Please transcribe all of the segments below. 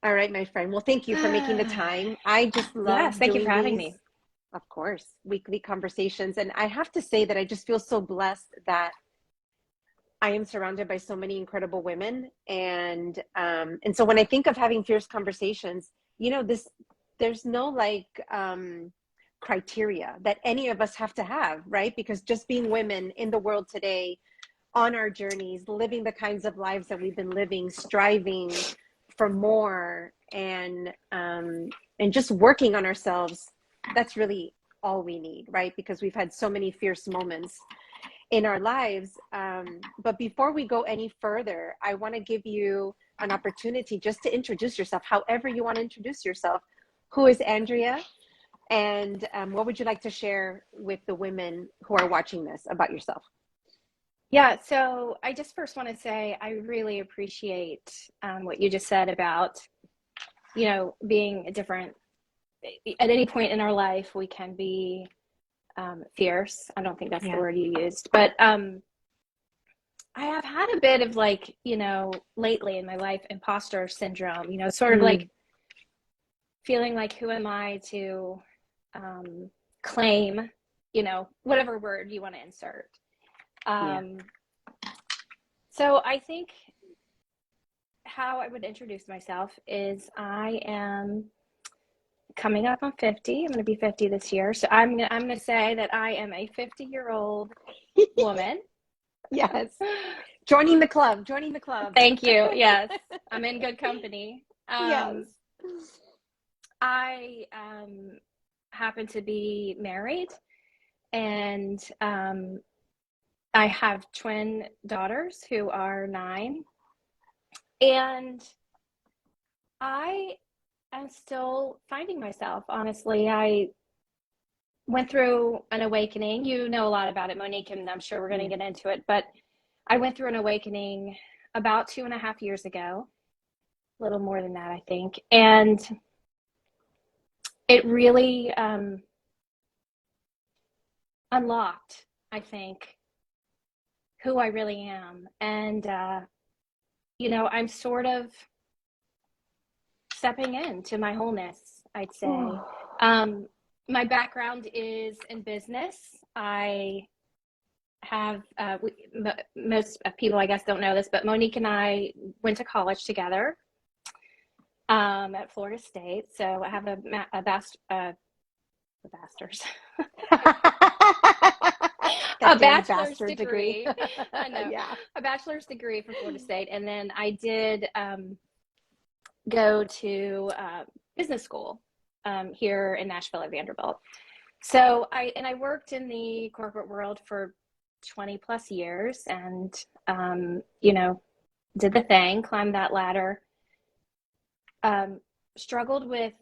All right, my friend. Well, thank you for making the time. I just Yes, love thank you for doing having these, me. of course, weekly conversations. And I have to say that I just feel so blessed that I am surrounded by so many incredible women. And so when I think of having fierce conversations, this there's no criteria that any of us have to have, right? Because just being women in the world today, on our journeys, living the kinds of lives that we've been living, striving for more, and just working on ourselves. That's really all we need, right? Because we've had so many fierce moments in our lives. But before we go any further, I want to give you an opportunity just to introduce yourself, however you want to introduce yourself. Who is Andrea? And what would you like to share with the women who are watching this about yourself? Yeah, so I just first want to say I really appreciate what you just said about, being a different, at any point in our life, we can be fierce. I don't think that's the Yeah. word you used, but I have had a bit of lately in my life, imposter syndrome, sort of like Mm, feeling like, who am I to claim, whatever word you want to insert. yeah. Um, so I think how I would introduce myself is I am coming up on 50. I'm going to be 50 this year. So I'm going to say that I am a 50-year-old woman. Yes. Joining the club, joining the club. Thank you. Yes, I'm in good company. Yes. I happen to be married, and I have twin daughters who are 9. And I am still finding myself, honestly. I went through an awakening. You know a lot about it, Monique, and I'm sure we're going to Yeah. get into it. But I went through an awakening about 2.5 years ago, a little more than that, I think. And it really unlocked, I think, who I really am. And, I'm sort of stepping into my wholeness, I'd say. Oh, My background is in business. I have, most people, I guess, don't know this, but Monique and I went to college together at Florida State. So I have a master's, that a damn bachelor's bastard degree. degree. I know, Yeah. a bachelor's degree from Florida State. And then I did go to business school here in Nashville at Vanderbilt. So I worked in the corporate world for 20 plus years, and did the thing, climbed that ladder. Struggled with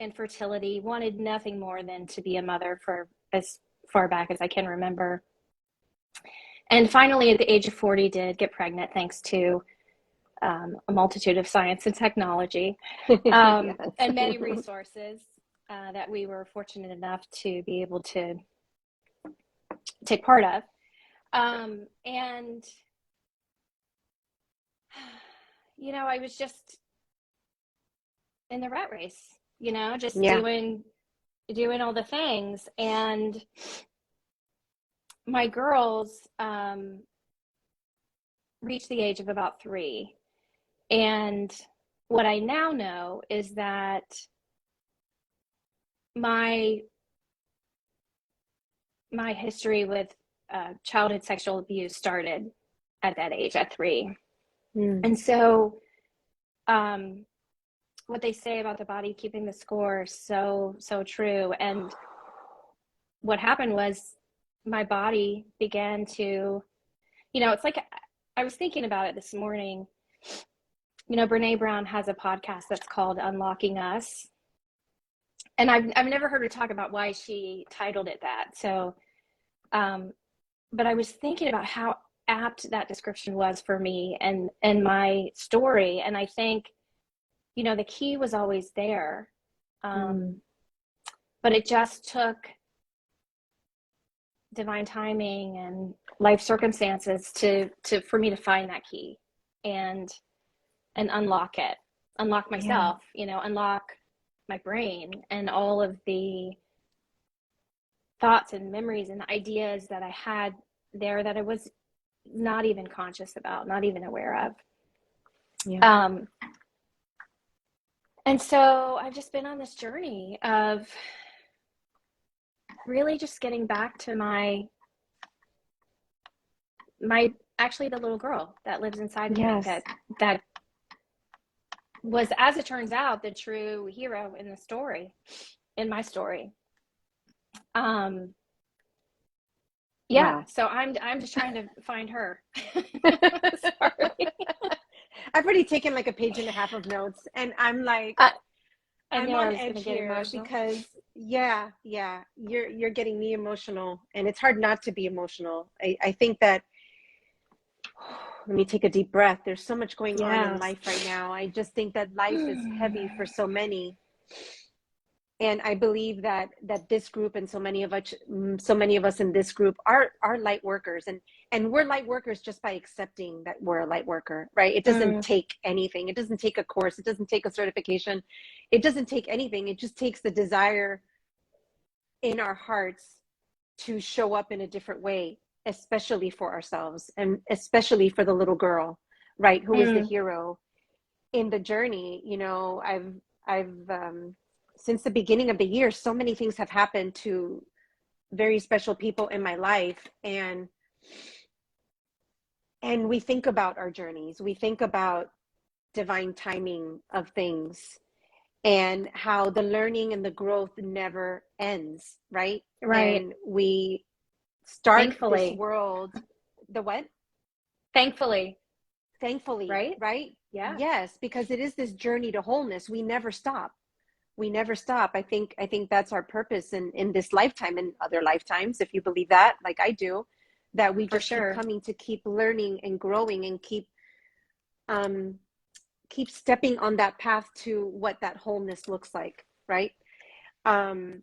infertility, wanted nothing more than to be a mother for as far back as I can remember. And finally, at the age of 40, did get pregnant thanks to a multitude of science and technology, Yes. and many resources that we were fortunate enough to be able to take part of. And, I was just in the rat race, just Yeah. doing all the things. And my girls reached the age of about 3. And what I now know is that my history with childhood sexual abuse started at that age, at 3. Mm. And so what they say about the body keeping the score is so, so true. And what happened was my body began to, it's like, I was thinking about it this morning. Brene Brown has a podcast that's called Unlocking Us. And I've never heard her talk about why she titled it that. So, but I was thinking about how apt that description was for me and my story. And I think, the key was always there. Mm. But it just took divine timing and life circumstances to for me to find that key and unlock it. unlock Yeah. myself, unlock my brain and all of the thoughts and memories and ideas that I had there that I was not even conscious about, not even aware of. Yeah. And so I've just been on this journey of really just getting back to my actually the little girl that lives inside of me, Yes. that was, as it turns out, the true hero in the story, in my story. Yeah, Wow. so I'm just trying to find her. Sorry. I've already taken like a page and a half of notes, and I'm like, I, I I'm knew I on was going to edge get here emotional. because yeah, you're getting me emotional, and it's hard not to be emotional. I think that let me take a deep breath. There's so much going on in Yes. life right now. I just think that life is heavy for so many. And I believe that this group and so many of us in this group are light workers, and we're light workers just by accepting that we're a light worker, right? It doesn't take anything. It doesn't take a course. It doesn't take a certification. It doesn't take anything. It just takes the desire in our hearts to show up in a different way, especially for ourselves and especially for the little girl, right? Who is the hero in the journey. I've since the beginning of the year, so many things have happened to very special people in my life, and we think about our journeys. We think about divine timing of things and how the learning and the growth never ends, right? Right. And we start this Thankfully. world, the what? Thankfully. Thankfully, Right? right? Yeah. Yes, because it is this journey to wholeness. We never stop. I think that's our purpose in this lifetime and other lifetimes, if you believe that, like I do, that we For just keep sure. coming to keep learning and growing and um keep stepping on that path to what that wholeness looks like, right? um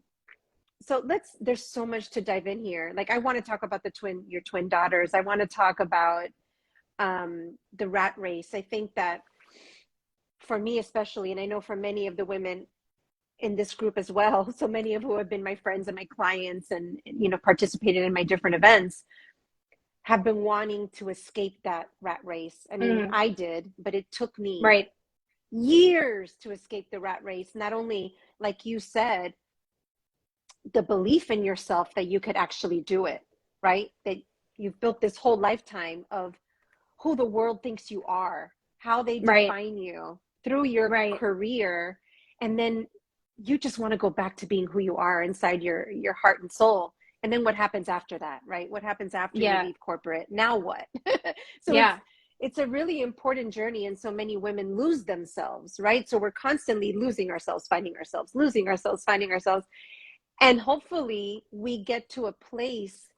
so there's so much to dive in here. Like, I want to talk about your twin daughters. I want to talk about the rat race. I think that for me especially, and I know for many of the women in this group as well, so many of who have been my friends and my clients and participated in my different events, have been wanting to escape that rat race. I mean, I did, but it took me Right. years to escape the rat race. Not only, like you said, the belief in yourself that you could actually do it, right? That you've built this whole lifetime of who the world thinks you are, how they Right. define you through your Right. career, and then you just want to go back to being who you are inside your heart and soul. And then what happens after that, right? What happens after you Yeah. leave corporate? Now what? So Yeah. it's a really important journey, and so many women lose themselves, right? So we're constantly losing ourselves, finding ourselves, losing ourselves, finding ourselves. And hopefully we get to a place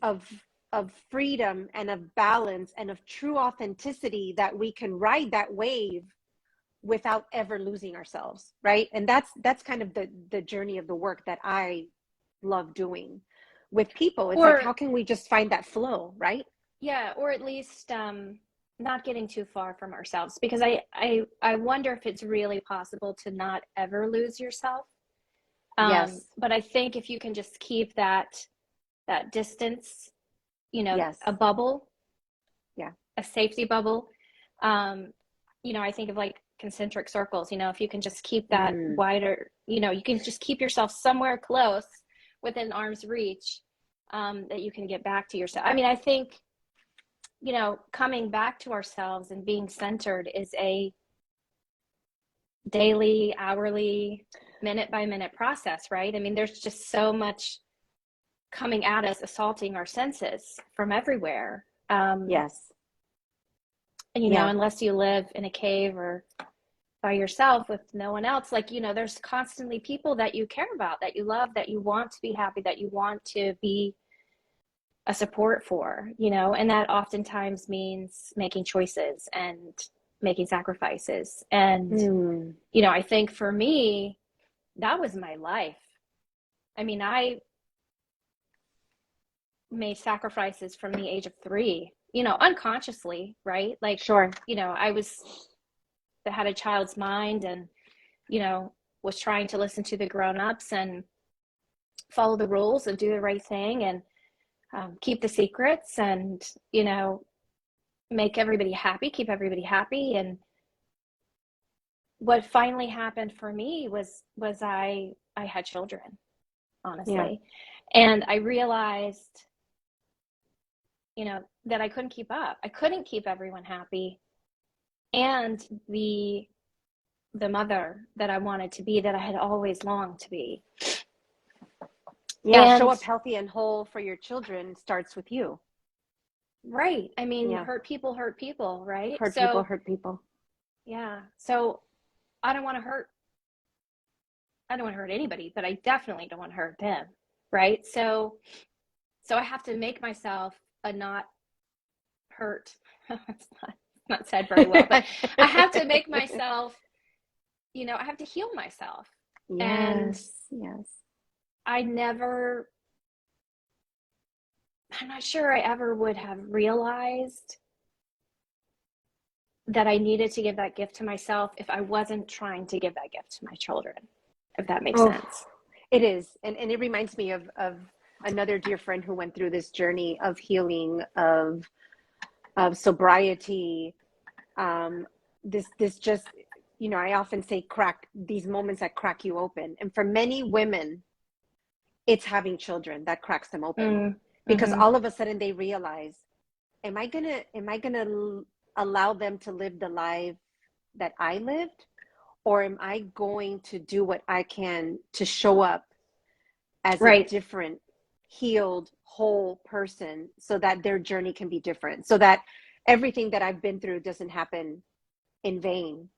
of freedom and of balance and of true authenticity, that we can ride that wave without ever losing ourselves, right? And that's kind of the journey of the work that I love doing with people. It's like, how Or can we just find that flow, right? yeah, or at least not getting too far from ourselves, because I wonder if it's really possible to not ever lose yourself. Yes. But I think if you can just keep that distance, Yes. a bubble, Yeah. a safety bubble. Um, I think of like concentric circles, if you can just keep that Mm. wider, you can just keep yourself somewhere close within arm's reach, that you can get back to yourself. I mean, I think, coming back to ourselves and being centered is a daily, hourly, minute by minute process, right? I mean, there's just so much coming at us, assaulting our senses from everywhere. Yes. Yeah. Unless you live in a cave or by yourself with no one else, like, there's constantly people that you care about, that you love, that you want to be happy, that you want to be a support for, and that oftentimes means making choices and making sacrifices. And, Mm. I think for me, that was my life. I mean, I made sacrifices from the age of 3, unconsciously, right? Like, Sure. I was that had a child's mind, and, you know, was trying to listen to the grown-ups and follow the rules and do the right thing, and keep the secrets, and, you know, make everybody happy, keep everybody happy. And what finally happened for me was I had children, honestly. And I realized, you know, that I couldn't keep up. I couldn't keep everyone happy and the mother that I wanted to be, that I had always longed to be. Yeah, And show up healthy and whole for your children starts with you. right. I mean, hurt people, right? Hurt people, hurt people. Yeah. So I don't want to hurt anybody, but I definitely don't want to hurt them. Right. So I have to make myself a not hurt. It's not said very well, but I have to make myself, you know, I have to heal myself. Yes. I'm not sure I ever would have realized that I needed to give that gift to myself if I wasn't trying to give that gift to my children, if that makes sense. It is. And it reminds me of another dear friend who went through this journey of healing, of sobriety. This just, you know, I often say these moments that crack you open. And for many women, it's having children that cracks them open. Because all of a sudden they realize, am I gonna allow them to live the life that I lived? Or am I going to do what I can to show up as a different, healed, whole person, so that their journey can be different, so that everything that I've been through doesn't happen in vain?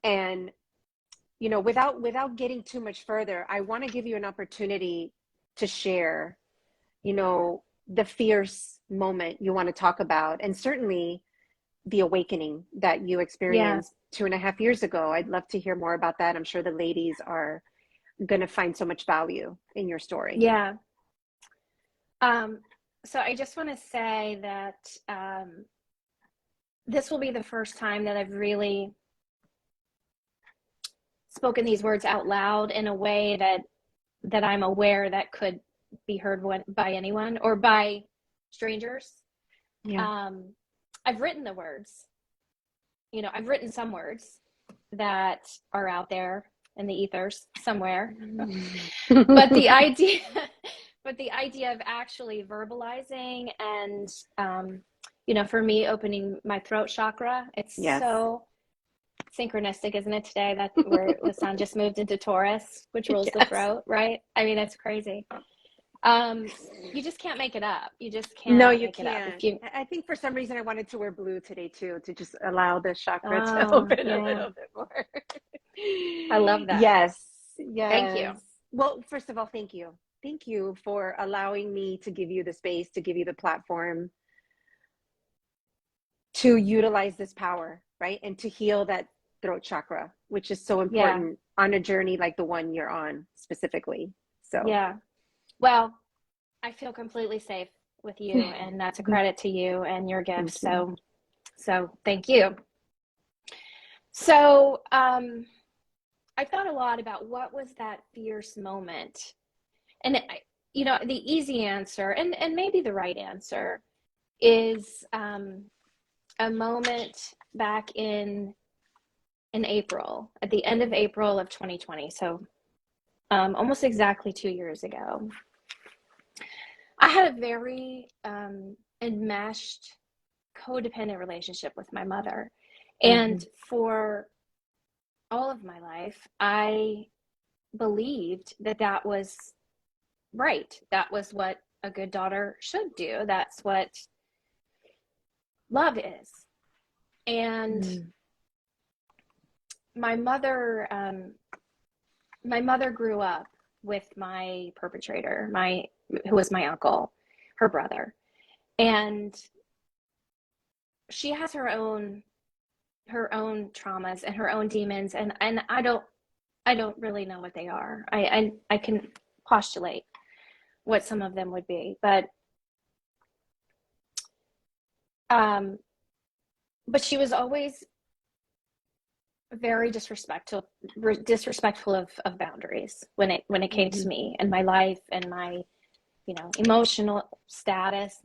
And, you know, without getting too much further, I want to give you an opportunity to share, you know, the fierce moment you want to talk about, and certainly the awakening that you experienced 2.5 years ago. I'd love to hear more about that. I'm sure the ladies are going to find so much value in your story. Yeah. So I just want to say that this will be the first time that I've really spoken these words out loud in a way that I'm aware that could be heard by anyone or by strangers. I've written the words, you know, I've written some words that are out there in the ethers somewhere, but the idea of actually verbalizing and, you know, for me, opening my throat chakra, it's so synchronistic, isn't it, today, that where the sun just moved into Taurus, which rules the throat, right? I mean, that's crazy. You just can't make it up. You just can't. No, you make can't. it up. I think for some reason I wanted to wear blue today too, to just allow the chakra to open a little bit more. I love that. Yes. Thank you. Well, first of all, thank you. Thank you for allowing me to give you the space, to give you the platform to utilize this power, right? And to heal that throat chakra, which is so important on a journey like the one you're on specifically. So well, I feel completely safe with you, and that's a credit to you and your gifts. So thank you. So I thought a lot about what was that fierce moment, and you know, the easy answer and maybe the right answer is a moment back in April, at the end of April of 2020. So almost exactly 2 years ago. I had a very enmeshed, codependent relationship with my mother. And for all of my life, I believed that was right. That was what a good daughter should do. That's what love is. And my mother grew up with my perpetrator, who was my uncle, her brother. And she has her own traumas and her own demons, and I don't really know what they are. I can postulate what some of them would be, but she was always very disrespectful of boundaries when it came to Mm-hmm. me and my life and my, emotional status,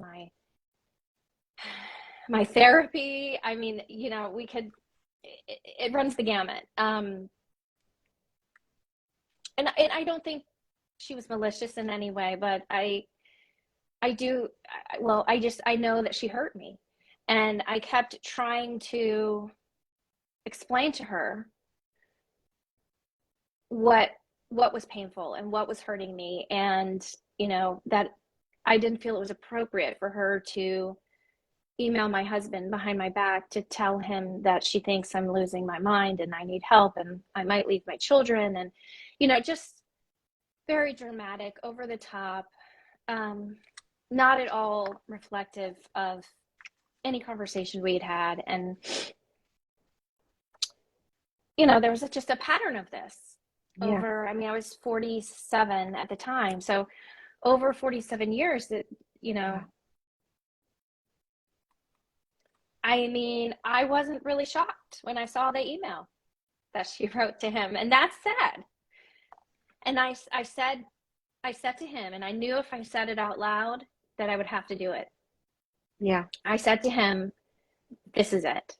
my therapy. I mean, it runs the gamut. And I don't think she was malicious in any way, but I know that she hurt me. And I kept trying to explain to her what was painful and what was hurting me, and that I didn't feel it was appropriate for her to email my husband behind my back to tell him that she thinks I'm losing my mind and I need help and I might leave my children, and just very dramatic, over the top, not at all reflective of any conversation we'd had. And there was just a pattern of this Yeah. I mean, I was 47 at the time, so over 47 years that I mean, I wasn't really shocked when I saw the email that she wrote to him, and that's sad. And I said to him, and I knew if I said it out loud that I would have to do it. Yeah. I said to him, this is it.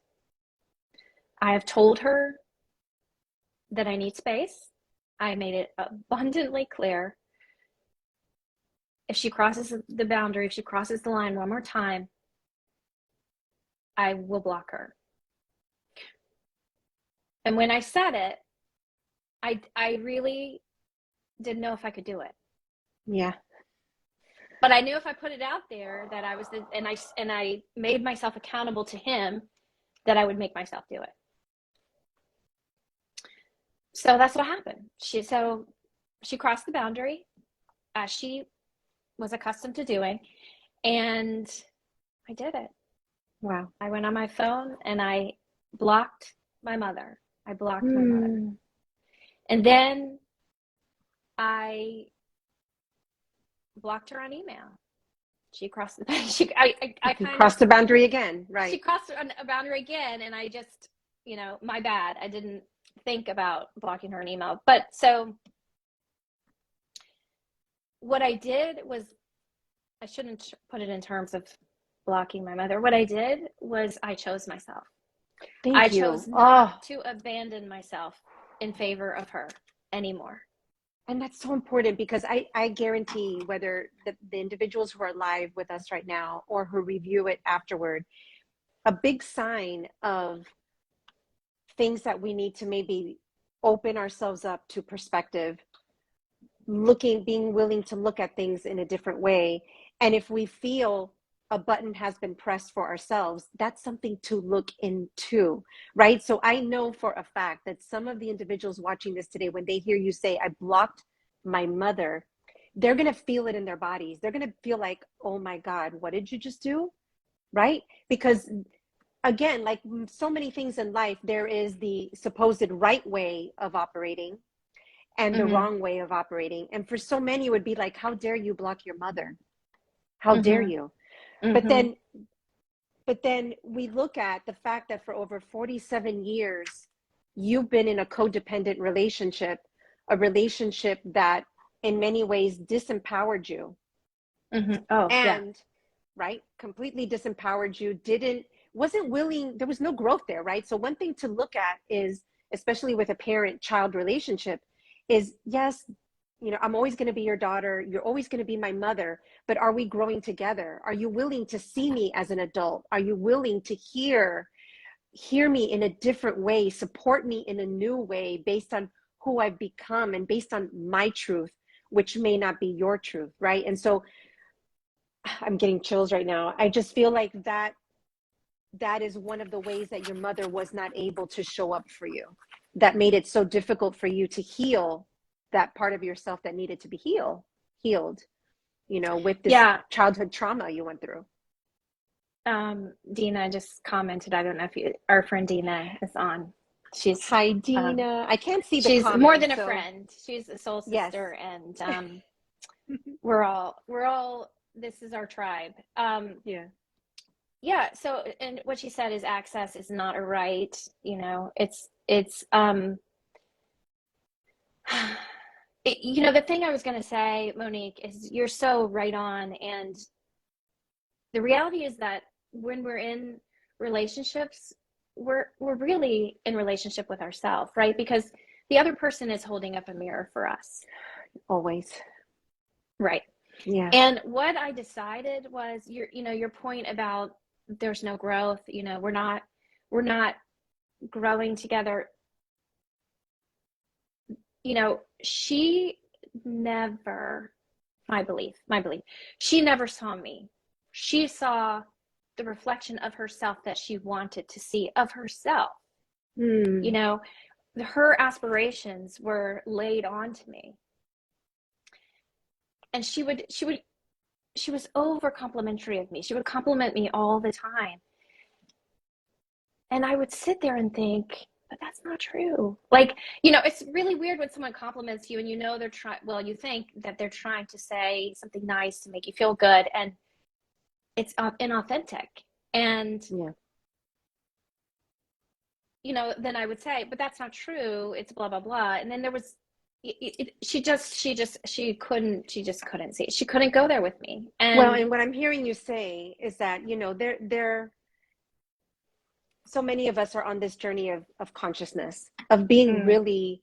I have told her that I need space. I made it abundantly clear. If she crosses the boundary, if she crosses the line one more time, I will block her. And when I said it, I really didn't know if I could do it. Yeah. But I knew if I put it out there that and I made myself accountable to him, that I would make myself do it. So that's what happened. She crossed the boundary, as she was accustomed to doing, and I did it. Wow. I went on my phone and I blocked my mother. I blocked my mother. And then I blocked her on email. She crossed the crossed the boundary again, right? She crossed a boundary again, and I just, my bad. I didn't think about blocking her on email. But so what I did was, I shouldn't put it in terms of blocking my mother. What I did was I chose myself. I chose not to abandon myself in favor of her anymore. And that's so important, because I guarantee, whether the individuals who are live with us right now or who review it afterward, a big sign of things that we need to maybe open ourselves up to perspective, being willing to look at things in a different way. And if we feel a button has been pressed for ourselves, that's something to look into, right? So I know for a fact that some of the individuals watching this today, when they hear you say, I blocked my mother, they're going to feel it in their bodies. They're going to feel like, oh my God, what did you just do? Right? Because again, like so many things in life, there is the supposed right way of operating and the wrong way of operating. And for so many, it would be like, how dare you block your mother? How dare you? But then we look at the fact that for over 47 years, you've been in a codependent relationship, a relationship that in many ways disempowered you. Right, completely disempowered you, wasn't willing, there was no growth there, right? So one thing to look at is, especially with a parent-child relationship, is yes, I'm always going to be your daughter, you're always going to be my mother, but are we growing together? Are you willing to see me as an adult? Are you willing to hear me in a different way, support me in a new way based on who I've become and based on my truth, which may not be your truth, right? And so I'm getting chills right now. I just feel like that is one of the ways that your mother was not able to show up for you, that made it so difficult for you to heal that part of yourself that needed to be healed, with this childhood trauma you went through. Dina just commented, I don't know if our friend Dina is on. Hi, Dina. I can't see the comments. She's more than a friend. She's a soul sister. Yes. And we're all, this is our tribe. So, and what she said is access is not a right, it's It's the thing I was going to say, Monique, is you're so right on. And the reality is that when we're in relationships, we're really in relationship with ourselves, right? Because the other person is holding up a mirror for us. Always. Right. Yeah. And what I decided was your point about there's no growth, we're not growing together. She never, my belief, she never saw me. She saw the reflection of herself that she wanted to see of herself. Her aspirations were laid onto me. And she was over complimentary of me. She would compliment me all the time. And I would sit there and think, but that's not true. Like, it's really weird when someone compliments you and you think that they're trying to say something nice to make you feel good, and it's inauthentic. And, then I would say, but that's not true. It's blah, blah, blah. And then there was, she just couldn't see it. She couldn't go there with me. And what I'm hearing you say is that, so many of us are on this journey of consciousness, of being really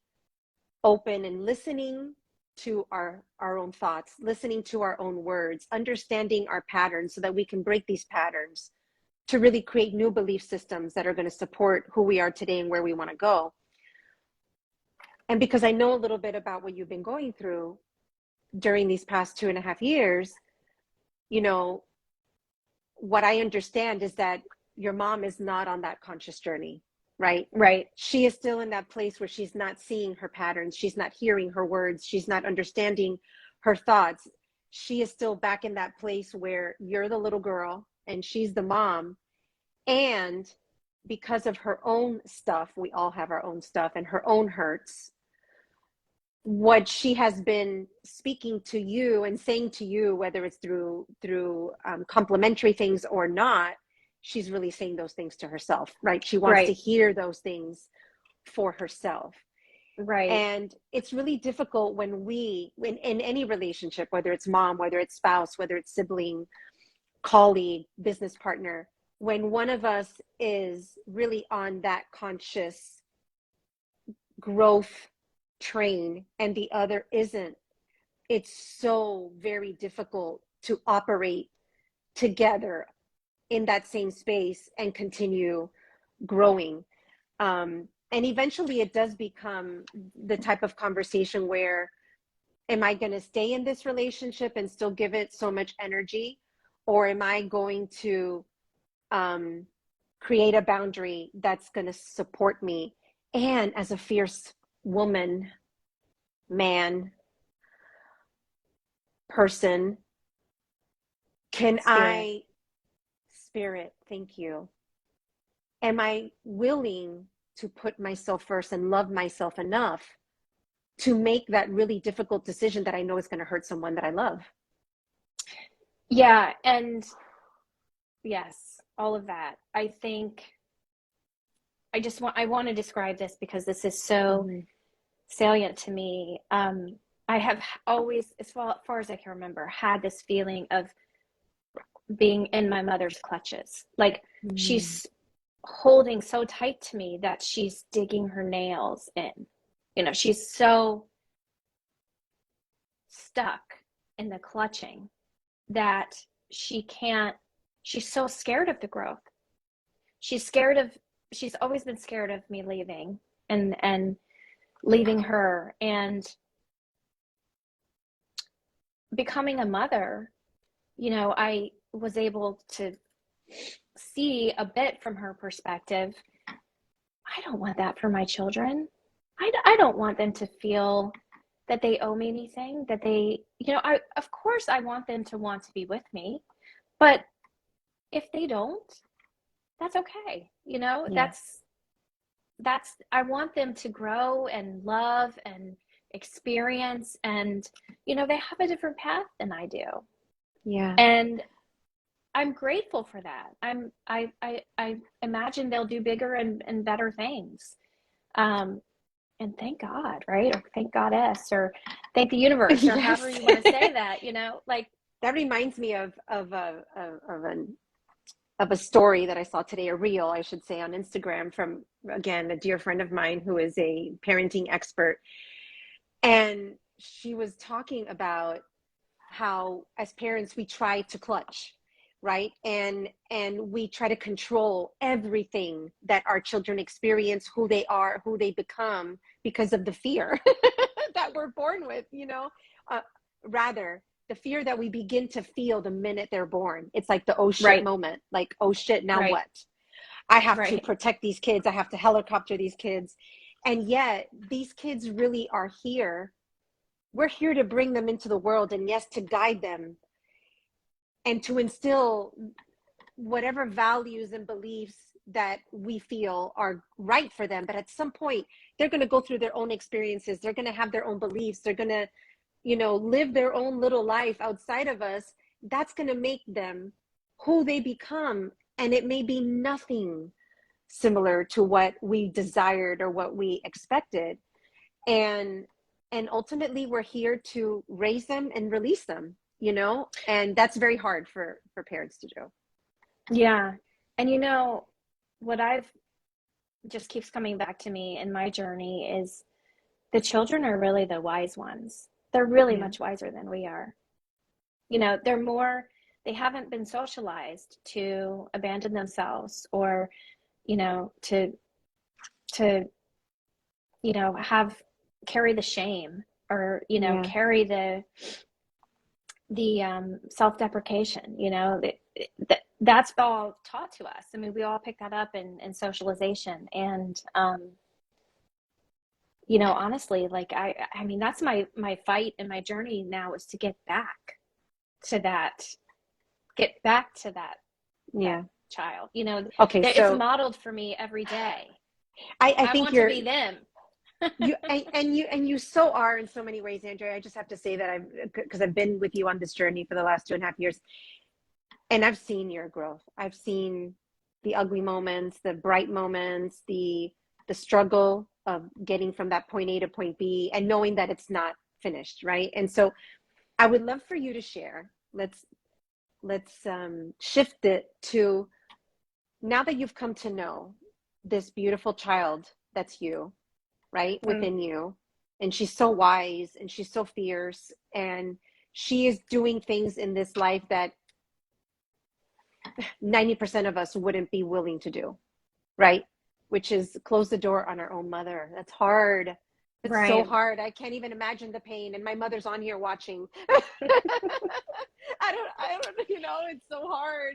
open and listening to our own thoughts, listening to our own words, understanding our patterns so that we can break these patterns to really create new belief systems that are going to support who we are today and where we want to go. And because I know a little bit about what you've been going through during these past 2.5 years, what I understand is that your mom is not on that conscious journey, right? Right. She is still in that place where she's not seeing her patterns. She's not hearing her words. She's not understanding her thoughts. She is still back in that place where you're the little girl and she's the mom. And because of her own stuff, we all have our own stuff and her own hurts, what she has been speaking to you and saying to you, whether it's through complimentary things or not, she's really saying those things to herself, right? She wants to hear those things for herself. Right. And it's really difficult when in any relationship, whether it's mom, whether it's spouse, whether it's sibling, colleague, business partner, when one of us is really on that conscious growth train and the other isn't, it's so very difficult to operate together in that same space and continue growing. And eventually it does become the type of conversation where, am I going to stay in this relationship and still give it so much energy? Or am I going to create a boundary that's going to support me? And as a fierce woman, man, person, Spirit, thank you. Am I willing to put myself first and love myself enough to make that really difficult decision that I know is going to hurt someone that I love? Yeah. And yes, all of that. I think I want to describe this because this is so salient to me. I have always, as far as I can remember, had this feeling of being in my mother's clutches. Like she's holding so tight to me that she's digging her nails in. She's so stuck in the clutching that she's so scared of the growth. She's always been scared of me leaving and leaving her. And becoming a mother, I was able to see a bit from her perspective. I don't want that for my children. I don't want them to feel that they owe me anything, that they, of course I want them to want to be with me, but if they don't, that's okay. That's, I want them to grow and love and experience, and, they have a different path than I do. Yeah. And I'm grateful for that. I imagine they'll do bigger and better things. And thank God, right? Or thank Goddess, or thank the universe, or Yes. however you want to say that, like. That reminds me of a story that I saw today, a reel, I should say, on Instagram from, again, a dear friend of mine who is a parenting expert. And she was talking about how as parents we try to clutch, right? And we try to control everything that our children experience, who they are, who they become, because of the fear that we're born with, uh, rather the fear that we begin to feel the minute they're born. It's like the oh shit Right, moment, like, oh shit, now right, what? I have to right. protect these kids, I have to helicopter these kids. And yet these kids really are here. We're here to bring them into the world, and yes, to guide them and to instill whatever values and beliefs that we feel are right for them. But at some point, they're going to go through their own experiences. They're going to have their own beliefs. They're going to, live their own little life outside of us. That's going to make them who they become. And it may be nothing similar to what we desired or what we expected. And ultimately we're here to raise them and release them, and that's very hard for parents to do. Yeah. And what I've just keeps coming back to me in my journey is the children are really the wise ones. They're really Yeah. much wiser than we are. They haven't been socialized to abandon themselves, or, to, have carry the shame, or, Yeah. carry the self-deprecation, that's all taught to us. I mean, we all pick that up in socialization. And honestly, like, I mean, that's my fight and my journey now, is to get back to that, that Yeah. child. Okay, It's so modeled for me every day. I I think want to you're be them. you so are in so many ways, Andrea. I just have to say that because I've been with you on this journey for the last 2.5 years, and I've seen your growth. I've seen the ugly moments, the bright moments, the struggle of getting from that point A to point B, and knowing that it's not finished, right? And so I would love for you to share. Let's shift it to, now that you've come to know this beautiful child that's you, right, Mm. within you, and she's so wise and she's so fierce, and she is doing things in this life that 90% of us wouldn't be willing to do, right? Which is close the door on our own mother. That's hard. It's so Right. hard. I can't even imagine the pain. And my mother's on here watching. I don't, it's so hard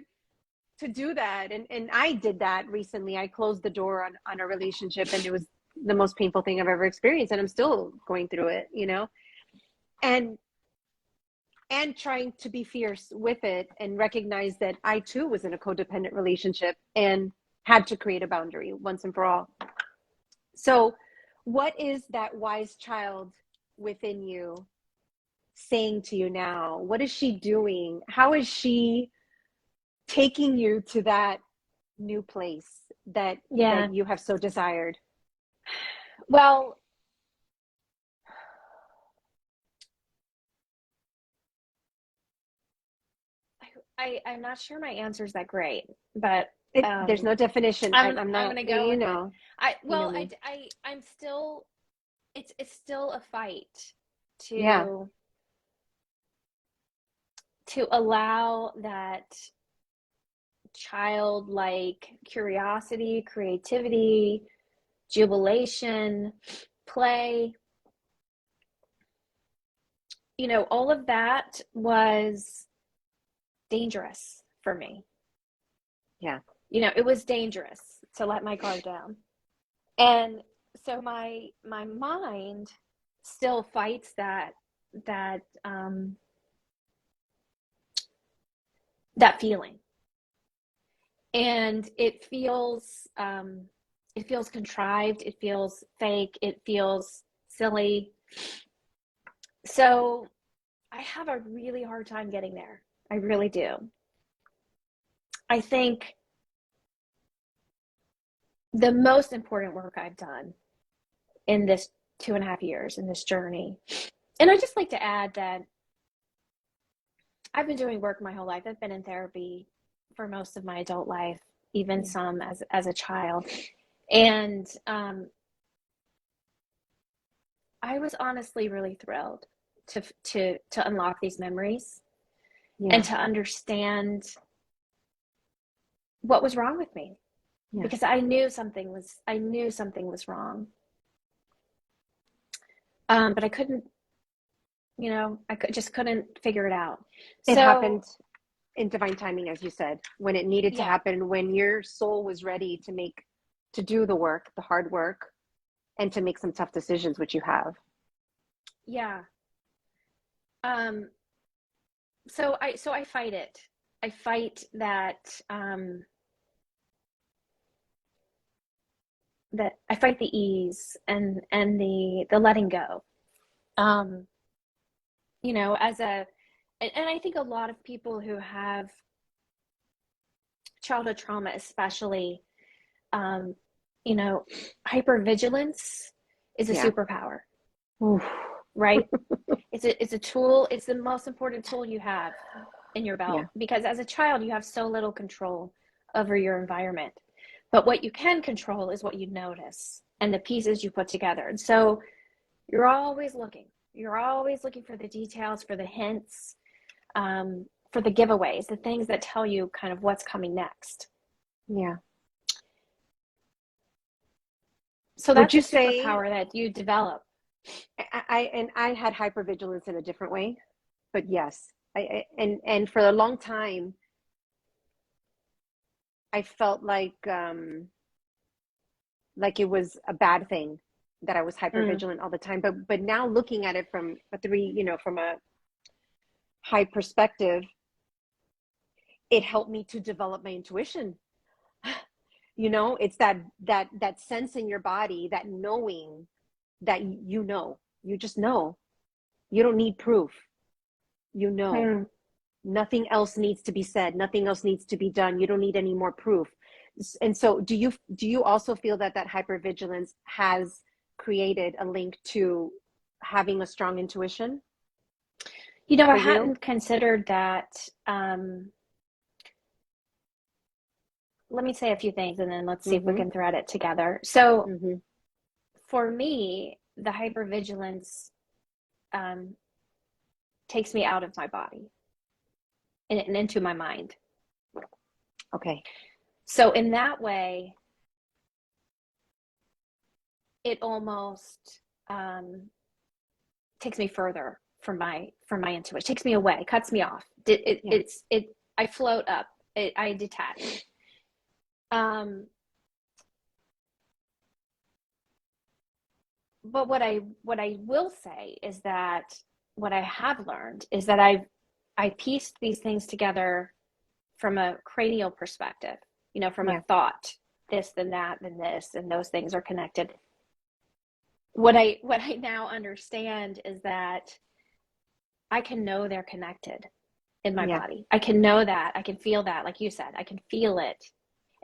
to do that. And I did that recently. I closed the door on a relationship, and it was the most painful thing I've ever experienced. And I'm still going through it, and trying to be fierce with it, and recognize that I too was in a codependent relationship and had to create a boundary once and for all. So what is that wise child within you saying to you now? What is she doing? How is she taking you to that new place that Yeah. you have so desired? Well, I'm not sure my answer is that great, but There's no definition. I'm I'm not, gonna go with it. you know me. I'm still, it's still a fight Yeah. to allow that childlike curiosity, creativity, jubilation, play. All of that was dangerous for me. Yeah. It was dangerous to let my guard down. And so my mind still fights that that feeling. And it feels contrived, it feels fake, it feels silly. So I have a really hard time getting there. I really do. I think the most important work I've done in this 2.5 years in this journey. And I'd just like to add that I've been doing work my whole life. I've been in therapy for most of my adult life, even some as a child. And I was honestly really thrilled to unlock these memories and to understand what was wrong with me, because I knew something was wrong. But I couldn't, just couldn't figure it out. It happened in divine timing, as you said, when it needed to happen, when your soul was ready to do the work, the hard work, and to make some tough decisions, which you have. Yeah. So I fight it. I fight that, I fight the ease and the letting go. And I think a lot of people who have childhood trauma, especially, hypervigilance is a superpower. Oof. Right? It's a tool. It's the most important tool you have in your belt, because as a child, you have so little control over your environment. But what you can control is what you notice and the pieces you put together. And so you're always looking. You're always looking for the details, for the hints, for the giveaways, the things that tell you kind of what's coming next. Yeah. So that's a superpower that you develop. I had hypervigilance in a different way, but yes, and for a long time, I felt like it was a bad thing that I was hypervigilant all the time. But now looking at it from a high perspective, it helped me to develop my intuition. It's that sense in your body, that knowing that you just know. You don't need proof. Nothing else needs to be said. Nothing else needs to be done. You don't need any more proof. And so do you also feel that hypervigilance has created a link to having a strong intuition? I hadn't considered that. Let me say a few things and then let's see if we can thread it together. So for me, the hypervigilance takes me out of my body and into my mind. Okay. So in that way, it almost takes me further from my intuition. Takes me away, cuts me off. I float up. I detach. But what I will say is that what I have learned is that I pieced these things together from a cranial perspective, from a thought, this, then that, then this, and those things are connected. What I now understand is that I can know they're connected in my body. I can know that. I can feel that, like you said. I can feel it.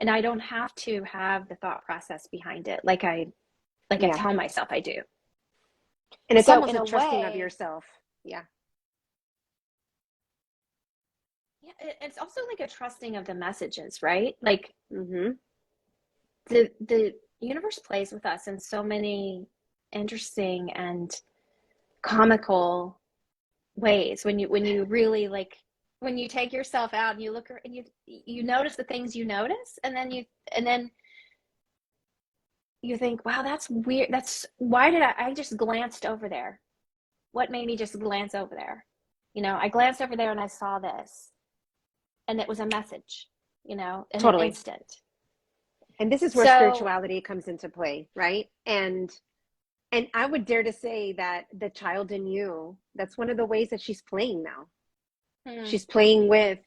And I don't have to have the thought process behind it like I tell myself I do. And it's almost a trusting of yourself. Yeah. Yeah, it's also like a trusting of the messages, right? Like the universe plays with us in so many interesting and comical ways when you really when you take yourself out and you look and you notice the things you notice, and then you think, wow, that's weird. Why did I just glanced over there? What made me just glance over there? I glanced over there and I saw this, and it was a message, in an instant. And this is where spirituality comes into play, right? And I would dare to say that the child in you, that's one of the ways that she's playing now. She's playing with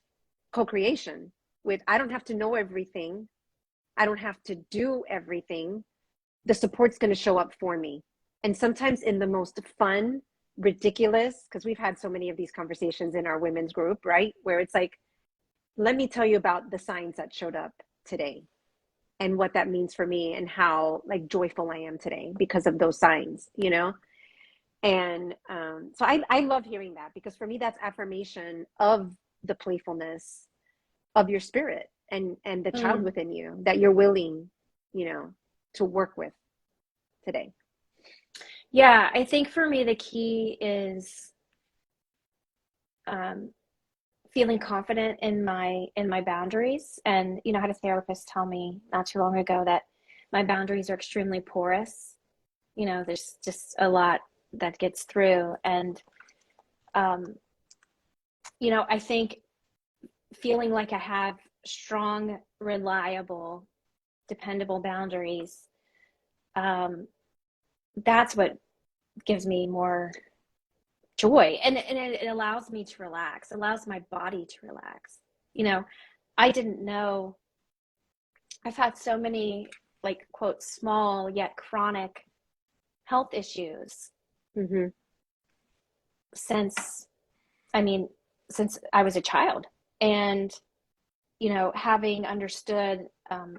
co-creation, with I don't have to know everything. I don't have to do everything. The support's going to show up for me. And sometimes in the most fun, ridiculous, because we've had so many of these conversations in our women's group, right? Where it's like, let me tell you about the signs that showed up today. and what that means for me and how like joyful I am today because of those signs, you know? And so I love hearing that, because for me, that's affirmation of the playfulness of your spirit and the child Mm. within you that you're willing, you know, to work with today. Yeah, I think for me the key is um, feeling confident in my boundaries. And you know, I had a therapist tell me not too long ago that my boundaries are extremely porous. You know, there's just a lot that gets through. And um, you know, I think feeling like I have strong, reliable, dependable boundaries, um, that's what gives me more joy. And it allows me to relax, allows my body to relax. You know, I didn't know I've had so many, like, quote, small yet chronic health issues Mm-hmm. since, I mean, since I was a child. And, you know, having understood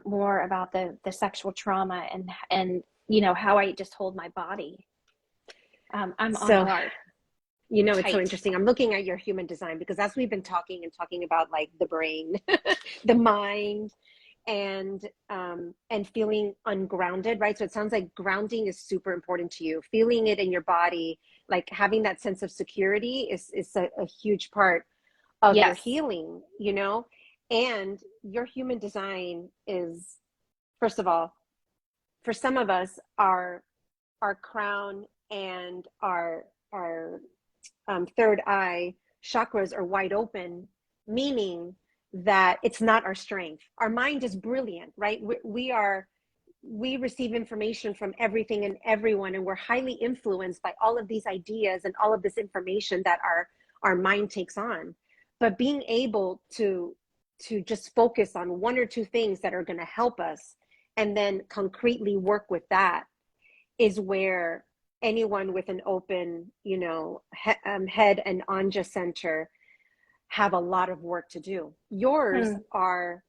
more about the sexual trauma and, you know, how I just hold my body, I'm on So, guard you know, it's so tight. interesting. I'm looking at your human design because as we've been talking and talking about like the brain, the mind, and feeling ungrounded, right? So it sounds like grounding is super important to you. Feeling it in your body, like having that sense of security is a huge part of your Yes. healing, you know? And your human design is, first of all, for some of us, our crown and our third eye chakras are wide open, meaning that it's not our strength. Our mind is brilliant, right? We receive information from everything and everyone, and we're highly influenced by all of these ideas and all of this information that our mind takes on. But being able to just focus on one or two things that are going to help us and then concretely work with that is where anyone with an open, you know, head and anja center have a lot of work to do. Yours Hmm. are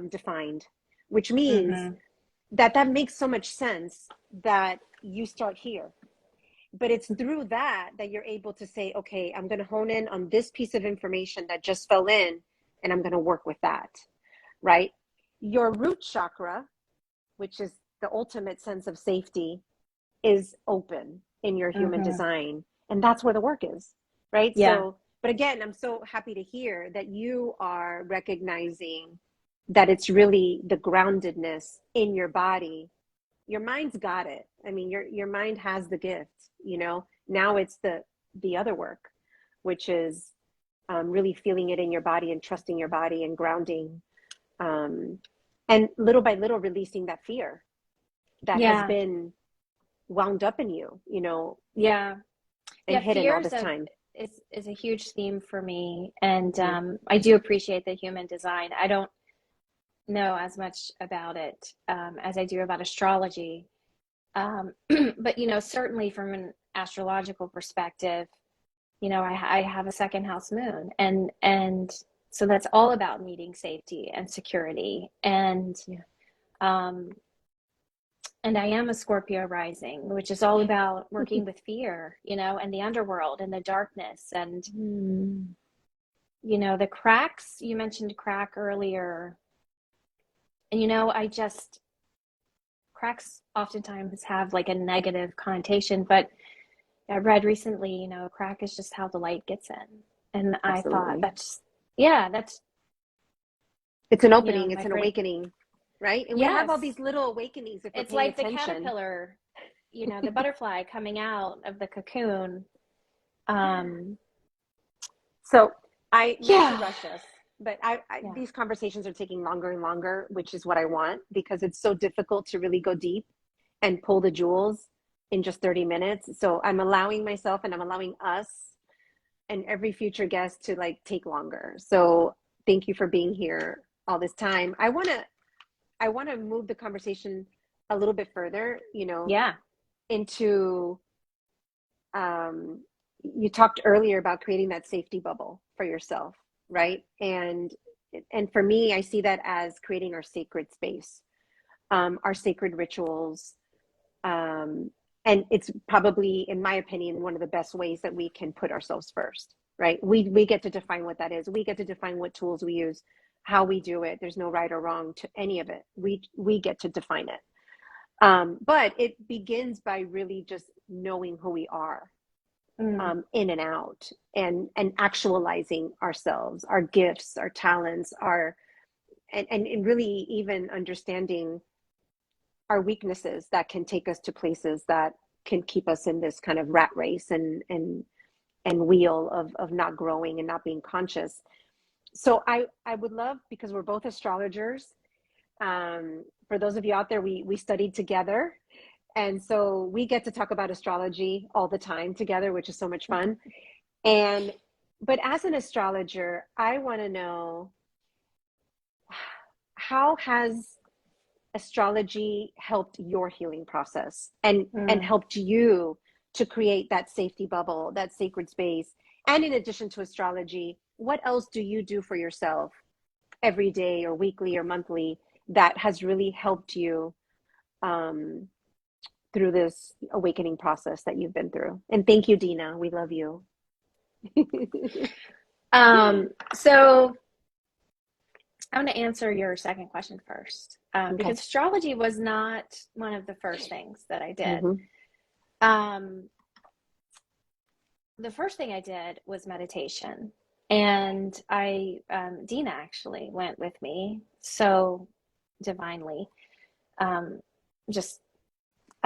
defined, which means Mm-hmm. that makes so much sense that you start here. But it's through that you're able to say, okay, I'm going to hone in on this piece of information that just fell in, and I'm going to work with that, right? Your root chakra, which is the ultimate sense of safety, is open in your human Mm-hmm. design. And that's where the work is, right? Yeah. So, but again, I'm so happy to hear that you are recognizing that it's really the groundedness in your body. Your mind's got it. I mean, your mind has the gift, you know. Now it's the other work, which is really feeling it in your body and trusting your body and grounding, um, and little by little releasing that fear that has Yeah. been wound up in you, you know, Yeah. and Yeah. hidden all Fears this of time. is a huge theme for me. And Mm-hmm. I do appreciate the human design. I don't know as much about it as I do about astrology. But, you know, certainly from an astrological perspective, you know, I have a second house moon, and so that's all about needing safety and security. Yeah. Um, and I am a Scorpio rising, which is all about working with fear, you know, and the underworld and the darkness. And, Mm. you know, the cracks, you mentioned crack earlier. And, you know, cracks oftentimes have like a negative connotation, but I read recently, you know, crack is just how the light gets in. And I thought Absolutely. that's, It's an you know, opening, it's my an friend, awakening, right? And we have all yes, these little awakenings if we're it's paying like the attention. caterpillar, you know, the butterfly coming out of the cocoon. Um, So I not to yeah, rush us, but yeah, these conversations are taking longer and longer, which is what I want because it's so difficult to really go deep and pull the jewels in just 30 minutes. So I'm allowing myself and I'm allowing us and every future guest to like take longer. So thank you for being here all this time. I want to move the conversation a little bit further, you know, yeah, into um, you talked earlier about creating that safety bubble for yourself, right? And and for me, I see that as creating our sacred space, our sacred rituals. And it's probably, in my opinion, one of the best ways that we can put ourselves first, right? We get to define what that is. We get to define what tools we use, how we do it. There's no right or wrong to any of it. We get to define it. But it begins by really just knowing who we are, in and out, and actualizing ourselves, our gifts, our talents, and really even understanding our weaknesses that can take us to places that can keep us in this kind of rat race and wheel of not growing and not being conscious. So I would love, because we're both astrologers, for those of you out there, we studied together. And so we get to talk about astrology all the time together, which is so much fun. But as an astrologer, I want to know, how has astrology helped your healing process and helped you to create that safety bubble, that sacred space? And in addition to astrology, what else do you do for yourself every day or weekly or monthly that has really helped you through this awakening process that you've been through? And thank you, Dina. We love you. So I'm going to answer your second question first, Okay. because astrology was not one of the first things that I did. The first thing I did was meditation, and Dina actually went with me so divinely.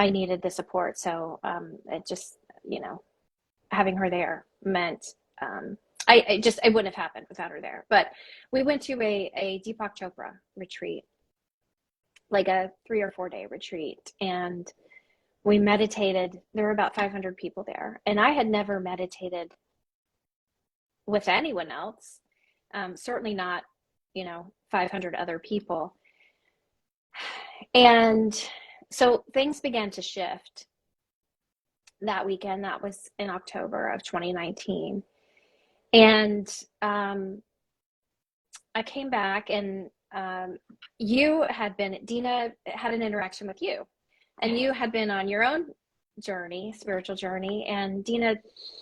I needed the support, so it just, having her there meant it wouldn't have happened without her there. But we went to a Deepak Chopra retreat, like a 3 or 4 day retreat, and we meditated. There were about 500 people there, and I had never meditated with anyone else, certainly not 500 other people. And so things began to shift that weekend. That was in October of 2019. And I came back, and Dina had an interaction with you, and you had been on your own journey, spiritual journey, and Dina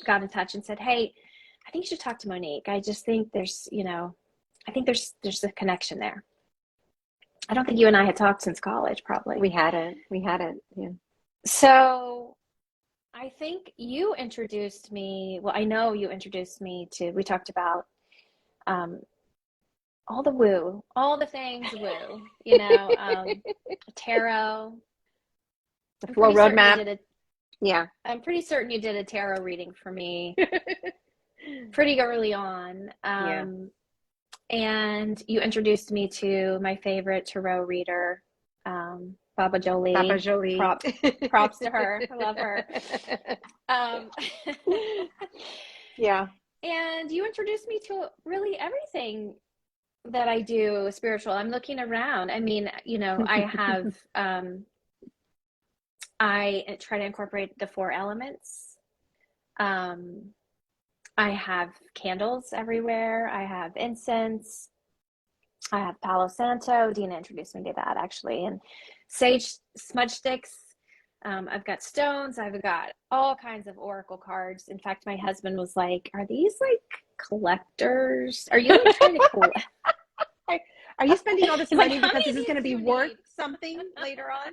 got in touch and said, "Hey, I think you should talk to Monique. I just think there's a connection there." I don't think you and I had talked since college, probably. We hadn't, yeah. So I think you introduced me, I know you introduced me to, we talked about all the woo, all the things woo, tarot. The flow roadmap. Yeah. I'm pretty certain you did a tarot reading for me pretty early on. And you introduced me to my favorite tarot reader, Baba Jolie. Baba Jolie. Props to her. I love her. Yeah. And you introduced me to really everything that I do spiritual. I'm looking around. I mean, I have, I try to incorporate the 4 elements. I have candles everywhere. I have incense. I have Palo Santo. Dina introduced me to that, actually. And sage smudge sticks. I've got stones. I've got all kinds of oracle cards. In fact, my husband was like, "Are these like collectors? Are you like trying to collect?" Are you spending all this money like, because this is going to be worth something later on?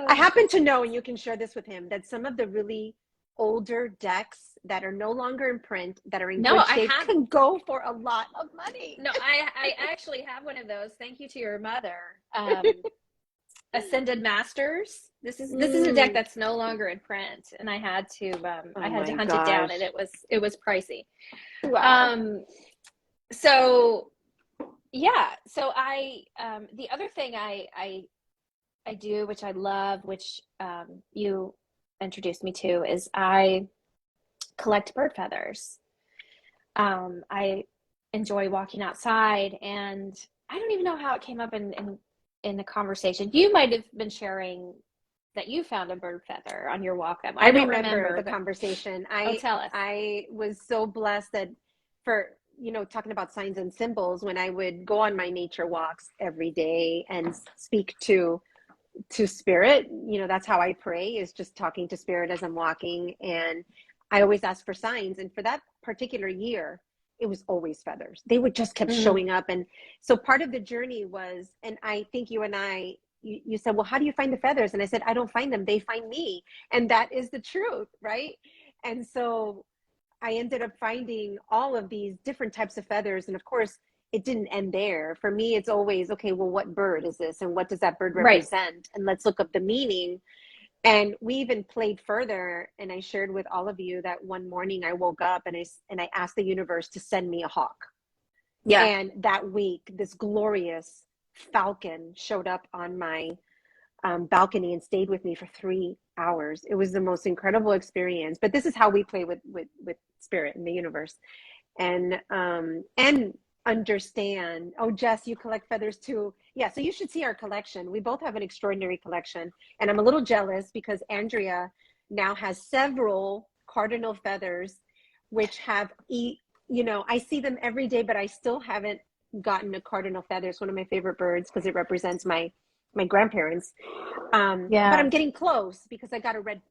I happen to know, and you can share this with him, that some of the really older decks that are no longer in print, that are in good shape, can go for a lot of money. No, I actually have one of those. Thank you to your mother. Ascended Masters. This is a deck that's no longer in print, and I had to hunt it down, and it was pricey. Wow. So yeah. So the other thing I do, which I love, which you introduced me to, is I collect bird feathers. I enjoy walking outside, and I don't even know how it came up in the conversation. You might have been sharing that you found a bird feather on your walk. I remember the conversation. Tell us. I was so blessed that for, talking about signs and symbols, when I would go on my nature walks every day and speak to spirit, that's how I pray, is just talking to spirit as I'm walking. And I always ask for signs. And for that particular year, it was always feathers. They would just kept Mm. showing up. And so part of the journey was, and I think you said, well, how do you find the feathers? And I said, I don't find them. They find me. And that is the truth, right? And so I ended up finding all of these different types of feathers. And of course, it didn't end there. For me, it's always, okay, well, what bird is this? And what does that bird Right. represent? And let's look up the meaning. And we even played further. And I shared with all of you that one morning I woke up and I asked the universe to send me a hawk. Yeah. And that week, this glorious falcon showed up on my balcony and stayed with me for 3 hours. It was the most incredible experience. But this is how we play with spirit in the universe, and understand. Oh, Jess, you collect feathers too. Yeah, so you should see our collection. We both have an extraordinary collection, and I'm a little jealous because Andrea now has several cardinal feathers, which have I see them every day, but I still haven't gotten a cardinal feather. It's one of my favorite birds because it represents my grandparents. But I'm getting close because I got a red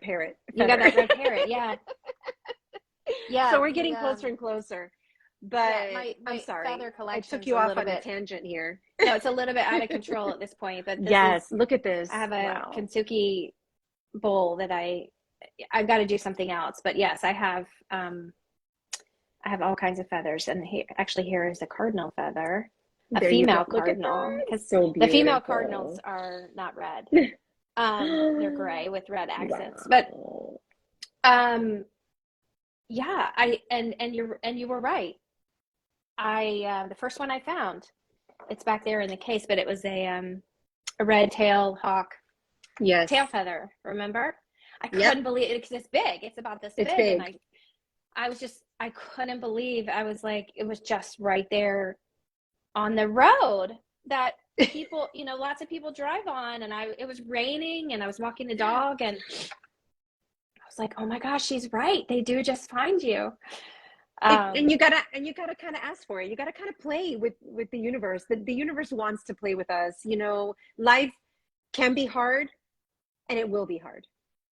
parrot feather. You got that red parrot. Yeah. Yeah. So we're getting closer and closer. But my I'm sorry, feather I collection's took you off on a bit, tangent here. No, it's a little bit out of control at this point, but Yes, look at this. I have a Wow. Kentucky bowl that I've got to do something else. But yes, I have all kinds of feathers, and here is a cardinal feather, a female cardinal, because so the female cardinals are not red. They're gray with red accents. Wow. But yeah, you were right. The first one I found, it's back there in the case, but it was a red tail hawk. Yes. Tail feather, remember? I couldn't believe it because it's big. It's about this big. And I couldn't believe, I was like, it was just right there on the road that people, lots of people drive on, and it was raining and I was walking the dog, and I was like, oh my gosh, she's right. They do just find you. And you gotta kind of ask for it. You gotta kind of play with the universe. The universe wants to play with us. Life can be hard, and it will be hard.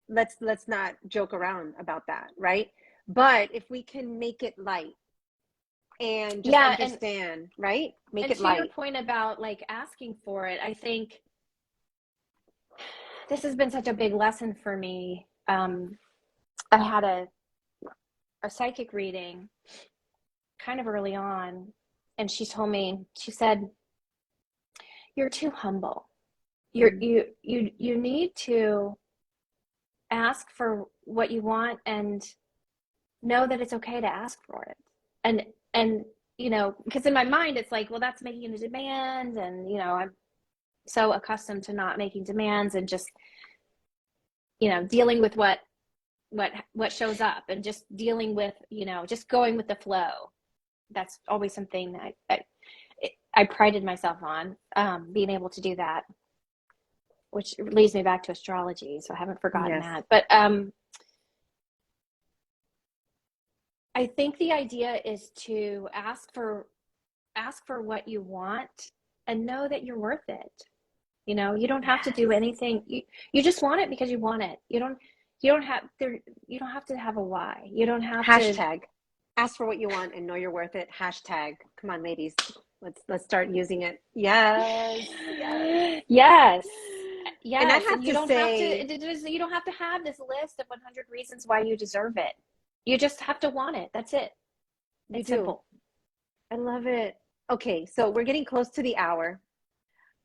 Let's not joke around about that, right? But if we can make it light and just understand, right? Make it light. To your point about like asking for it, I think this has been such a big lesson for me. I had a psychic reading kind of early on, and she said, you're too humble. You need to ask for what you want and know that it's okay to ask for it. And because in my mind it's like, well, that's making a demand, and I'm so accustomed to not making demands and just dealing with what shows up, and just dealing with just going with the flow. That's always something that I prided myself on, being able to do that, which leads me back to astrology, so I haven't forgotten that. But I think the idea is to ask for what you want and know that you're worth it. You don't have to do anything. You just want it because you want it. You don't have to have a why. You don't have hashtag ask for what you want and know you're worth it. Hashtag, come on, ladies, let's start using it. Yes. And I have to say, you don't have to have this list of 100 reasons why you deserve it. You just have to want it. That's it. It's simple. I love it. Okay, so we're getting close to the hour.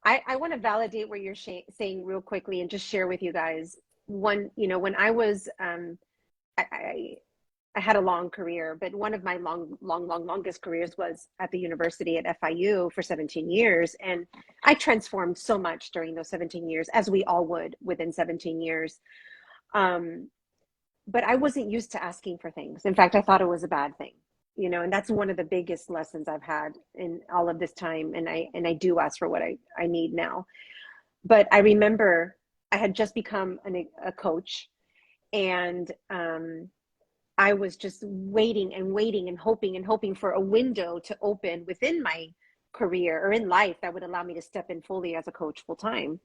I want to validate what you're saying real quickly and just share with you guys. When I was, I had a long career, but one of my longest careers was at the university at FIU for 17 years. And I transformed so much during those 17 years, as we all would within 17 years. But I wasn't used to asking for things. In fact, I thought it was a bad thing, and that's one of the biggest lessons I've had in all of this time. And I do ask for what I need now. But I remember I had just become a coach, and I was just waiting and waiting and hoping for a window to open within my career or in life that would allow me to step in fully as a coach full time.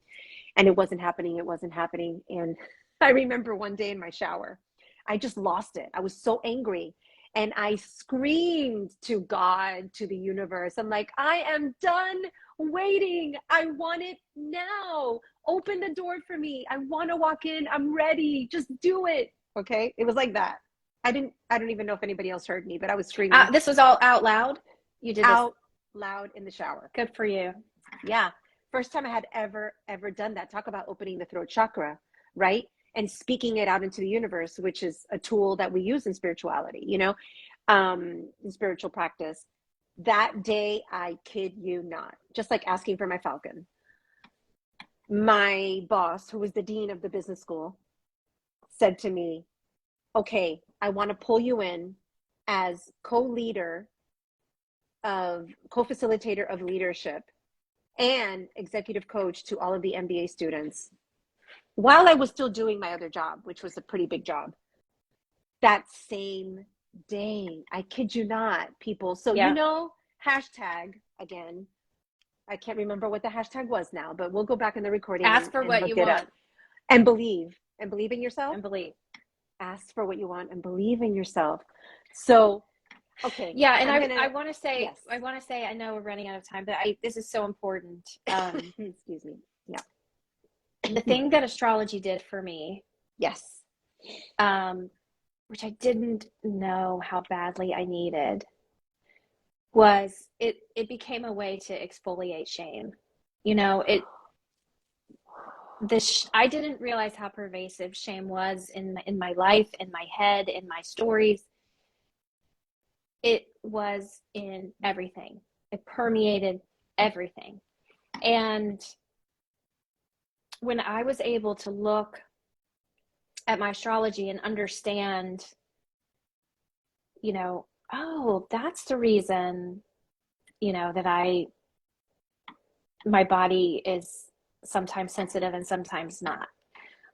And it wasn't happening. It wasn't happening. And I remember one day in my shower, I just lost it. I was so angry. And I screamed to God, to the universe. I'm like, I am done waiting. I want it now. Open the door for me. I want to walk in. I'm ready. Just do it. Okay. It was like that. I don't even know if anybody else heard me, but I was screaming This was all out loud. You did out loud in the shower. Good for you. Yeah. First time I had ever done that. Talk about opening the throat chakra, right? And speaking it out into the universe, which is a tool that we use in spirituality, in spiritual practice. That day, I kid you not, just like asking for my falcon. My boss, who was the dean of the business school, said to me, okay, I want to pull you in as co-facilitator of leadership and executive coach to all of the MBA students while I was still doing my other job, which was a pretty big job. That same day, I kid you not, people. So, hashtag again, I can't remember what the hashtag was now, but we'll go back in the recording. Ask for what you want. And believe in yourself. And believe. Ask for what you want and believe in yourself. So, okay. Yeah. And I want to say, yes. I know we're running out of time, but this is so important. Excuse me. Yeah. The thing that astrology did for me. Yes. Which I didn't know how badly I needed, was it became a way to exfoliate shame. I didn't realize how pervasive shame was in my life, in my head, in my stories. It was in everything. It permeated everything. And when I was able to look at my astrology and understand, oh, that's the reason, that my body is sometimes sensitive and sometimes not.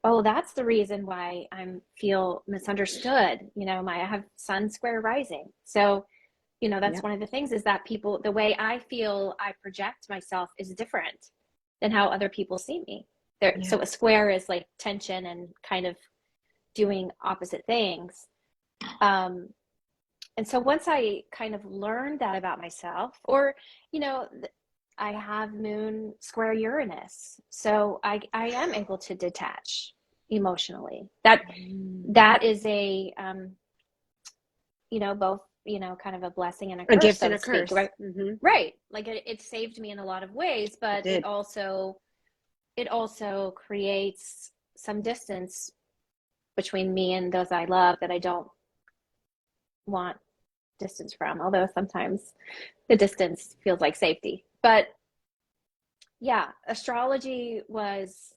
Oh, that's the reason why I feel misunderstood. I have sun square rising. So, that's one of the things, is that people, the way I feel I project myself is different than how other people see me. So a square is like tension and kind of doing opposite things. And so once I kind of learned that about myself, or, I have moon square Uranus, so I am able to detach emotionally. That is a, both, kind of a blessing and a curse. A gift and a curse. Right? Mm-hmm. Right. Like it saved me in a lot of ways, but it also creates some distance between me and those I love that I don't want distance from, although sometimes the distance feels like safety. But yeah, astrology was,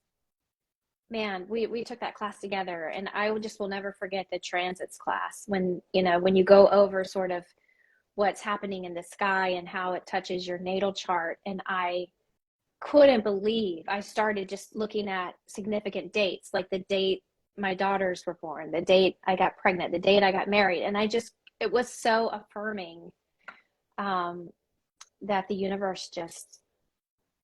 man, we took that class together, and I will never forget the transits class, when you go over sort of what's happening in the sky and how it touches your natal chart. And I couldn't believe, I started just looking at significant dates, like the date my daughters were born, the date I got pregnant, the date I got married. And it was so affirming, that the universe just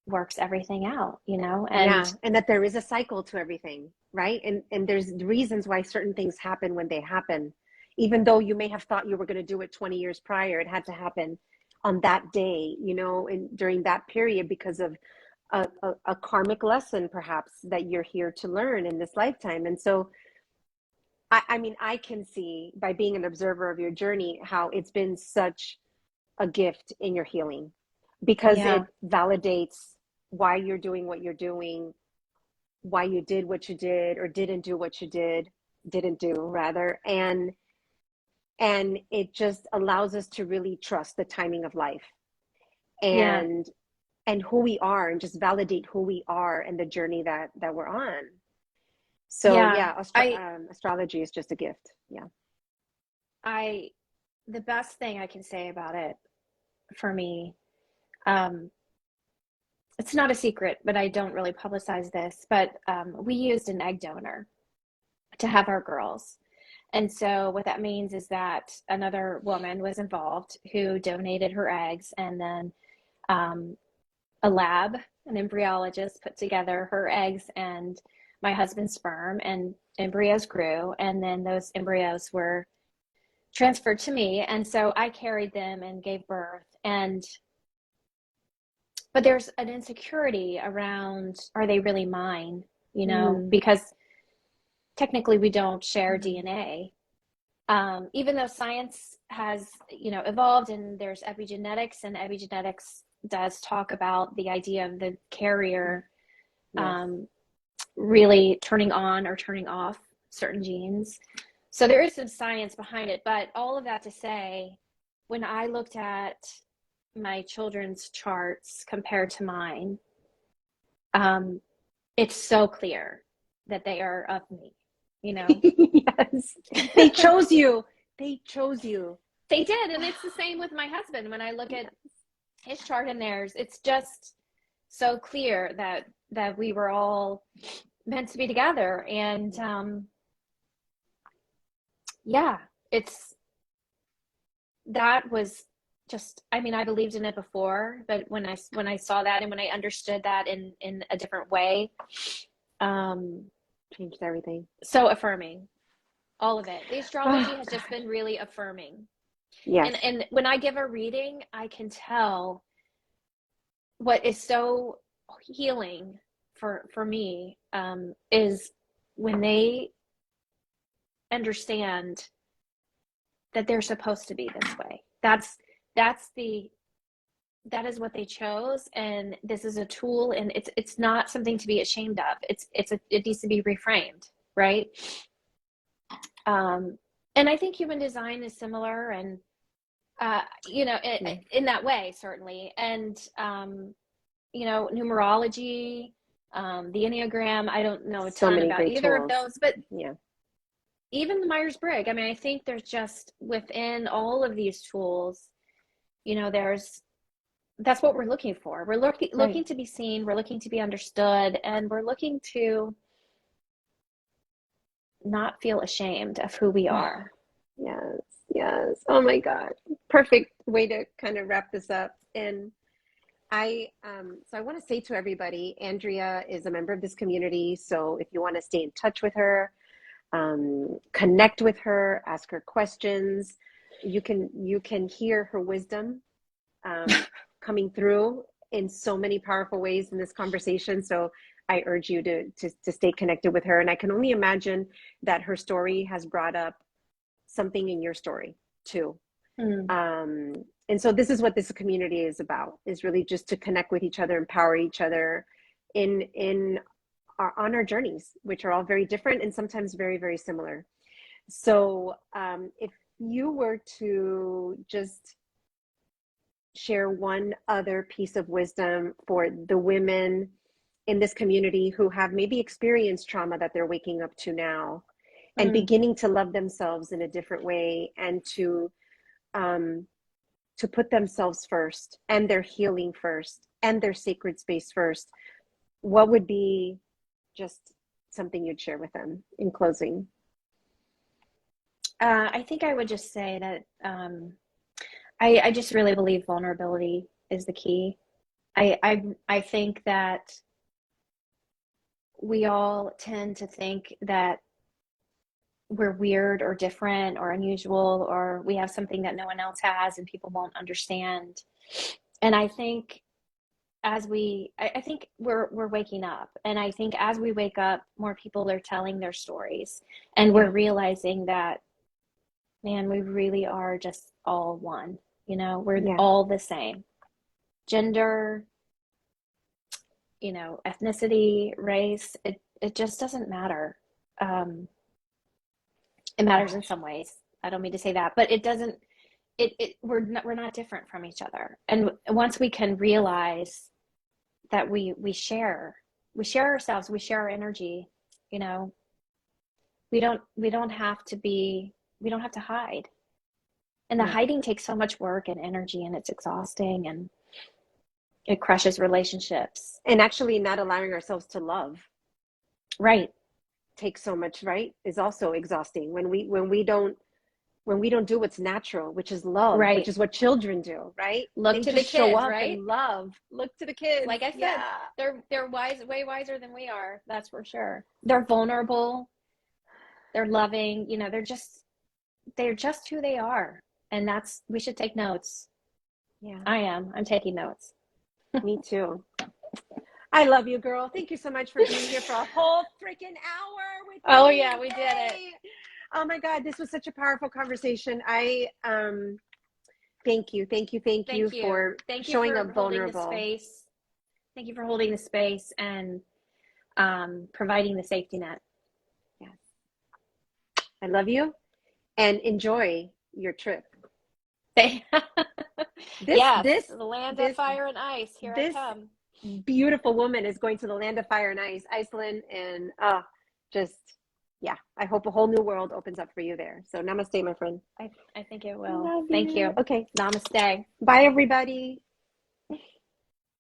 works everything out, and that there is a cycle to everything, right? And there's reasons why certain things happen when they happen. Even though you may have thought you were going to do it 20 years prior, it had to happen on that day, and during that period, because of a karmic lesson, perhaps, that you're here to learn in this lifetime. And so, I can see, by being an observer of your journey, how it's been such a gift in your healing, because it validates why you're doing what you're doing, why you did what you did, or didn't do what you didn't do rather. And it just allows us to really trust the timing of life and who we are, and just validate who we are and the journey that we're on. So astrology is just a gift. The best thing I can say about it, for me, it's not a secret, but I don't really publicize this, but we used an egg donor to have our girls. And so what that means is that another woman was involved who donated her eggs, and then a lab, an embryologist, put together her eggs and my husband's sperm, and embryos grew, and then those embryos were transferred to me, and so I carried them and gave birth. But there's an insecurity around, are they really mine? Because technically we don't share DNA. Even though science has, evolved, and there's epigenetics, and epigenetics does talk about the idea of the carrier really turning on or turning off certain genes. So there is some science behind it, but all of that to say, when I looked at my children's charts compared to mine, it's so clear that they are of me, Yes. They chose you. They chose you. They did. And it's the same with my husband. When I look at his chart and theirs, it's just so clear that we were all meant to be together. And that was just, I mean, I believed in it before, but when I saw that, and when I understood that in a different way, changed everything. So affirming, all of it. The astrology has just been really affirming. Yes. And when I give a reading, I can tell what is so healing for me is when they understand that they're supposed to be this way. That is what they chose, and this is a tool, and it's not something to be ashamed of. It needs to be reframed, right? And I think human design is similar, and in that way, certainly. And numerology, the Enneagram, I don't know a ton about either of those, but even the Myers-Briggs, I mean, I think there's just within all of these tools, that's what we're looking for. We're looking to be seen, we're looking to be understood, and we're looking to not feel ashamed of who we are. Yes. Oh my God. Perfect way to kind of wrap this up. And I want to say to everybody, Andrea is a member of this community. So if you want to stay in touch with her, connect with her, ask her questions, you can hear her wisdom coming through in so many powerful ways in this conversation. So I urge you to stay connected with her. And I can only imagine that her story has brought up something in your story too. And so this is what this community is about, is really just to connect with each other, empower each other on our journeys, which are all very different and sometimes very, very similar. So if you were to just share one other piece of wisdom for the women in this community who have maybe experienced trauma that they're waking up to now and beginning to love themselves in a different way, and to put themselves first, and their healing first, and their sacred space first, what would be just something you'd share with them in closing? I think I would just say that I just really believe vulnerability is the key. I think that we all tend to think that we're weird or different or unusual, or we have something that no one else has and people won't understand. And I think I think we're waking up, and I think as we wake up, more people are telling their stories, and we're realizing that, man, we really are just all one. We're all the same. Gender, ethnicity, race, it just doesn't matter. It matters in some ways. I don't mean to say that, but it doesn't. We're not different from each other. And once we can realize that we share ourselves, we share our energy. We don't have to hide. And the hiding takes so much work and energy, and it's exhausting, and it crushes relationships. And actually not allowing ourselves to love. Right. takes so much, right, is also exhausting when we don't do what's natural, which is love, which Right. is what children do, right? Look They to the just show kids, up right? and love. Look to the kids. Like I said, Yeah. they're wise, way wiser than we are. That's for sure. They're vulnerable. They're loving. You know, they're just who they are, and we should take notes. Yeah. I'm taking notes. Me too. I love you, girl. Thank you so much for being here for a whole freaking hour with Oh me. yeah, we did it. Oh my God, this was such a powerful conversation. I thank you for Thank you showing for up holding the vulnerable. space. Thank you for holding the space and providing the safety net. Yes. I love you and enjoy your trip. Yes, This the land of this fire and ice. Here I this come. beautiful woman is going to the land of fire and ice, Iceland, and just yeah, I hope a whole new world opens up for you there. So namaste, my friend. I think it will. Love Thank you. you. Okay. Namaste. Bye, everybody.